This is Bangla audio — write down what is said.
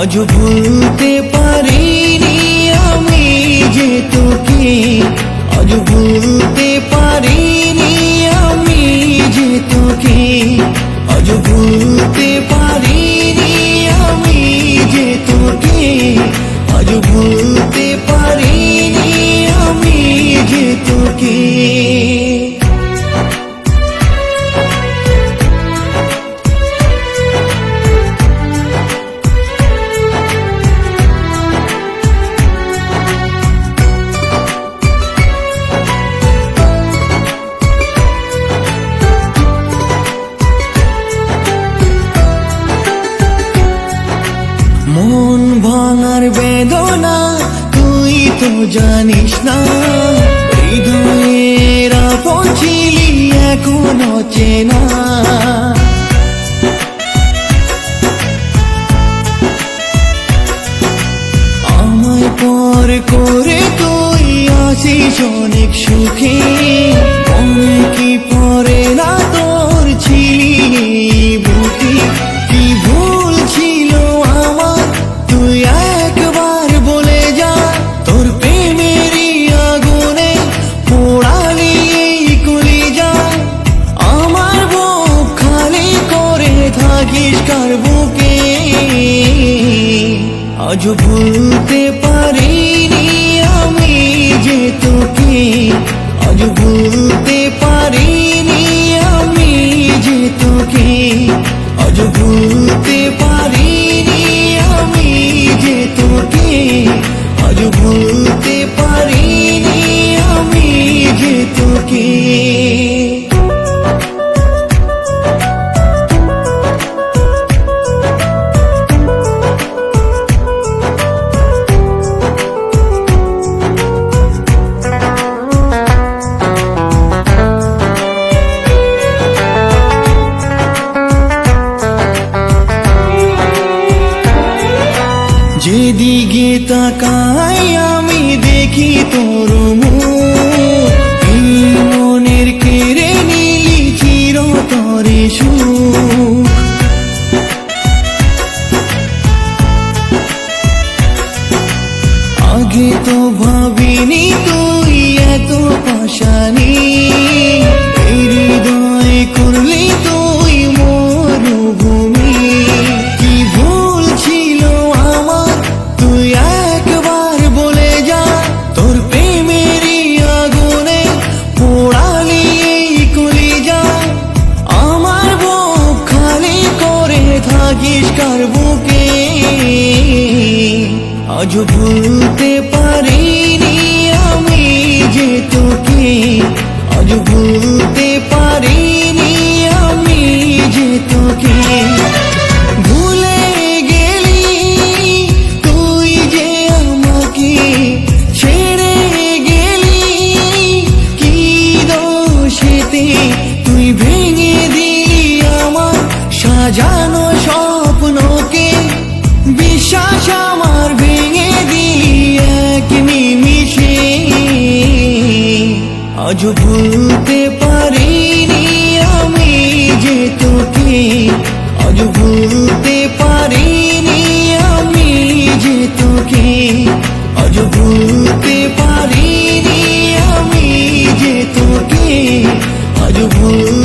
আজ ভুলতে পারিনি আমি যে তোকে, আজ ভুলতে পারিনি আমি যে তোকে, আজ ভুলতে পারিনি আমি যে তোকে, আজ ভুলতে পারিনি আমি যে তোকে। মন ভাঙার বেদনা তুই তো জানিস না, হৃদয়ের আপন ছিলি এখনো চেনা। আমায় পর করে তুই আসিস অনেক সুখে, মনে কি পরে না তোর ছিলি বুকে। কি ভুল ছিল আমার তুই একবার বলে যা, তোর প্রেমেরই আগুনে পোড়ালি এই কলিজা। আমার বুক খালি করে থাকিস কার বুকে, আজ ভুলতে পারিনি আমি যে তোকে, আজ ভুলতে পারিনি আমি যে তোকে, আজ ভুলতে পারিনি আমি যে তোকে, আজ ভুলতে পারিনি আমি যে তোকে। যেদিকে তাকাই আমি দেখি তোর মুখ, এই মনের কেড়ে নিলি চিরতরে সুখ। আগে তো ভাবিনি তুই এত পাশানি, এই হৃদয় করলি তুই মরুভূমি। কি ভুল ছিল আমার তুই একবার বলে যা, তোর প্রেমেরই আগুনে পোড়ালি এই কলিজা। আমার বুক খালি করে থাকিস কার বুকে, আজ ভুলতে পারিনি আমি যে তোকে, আজ ভুলতে পারিনি আমি যে তোকে। ভুলে গেলি তুই যে আমাকে, ছেড়ে গেলি কি দোষেতে, তুই ভেঙে দিলি আমার সাজানো স্বপ্নকে। বিশ্বাস আমার ভেঙে দিলি এক নিমিষে, আজ ভুলতে পারিনি আমি যে তোকে, আজ ভুলতে পারিনি আমি যে তোকে, আজ ভুলতে পারিনি আমি যে তোকে, আজ ভুল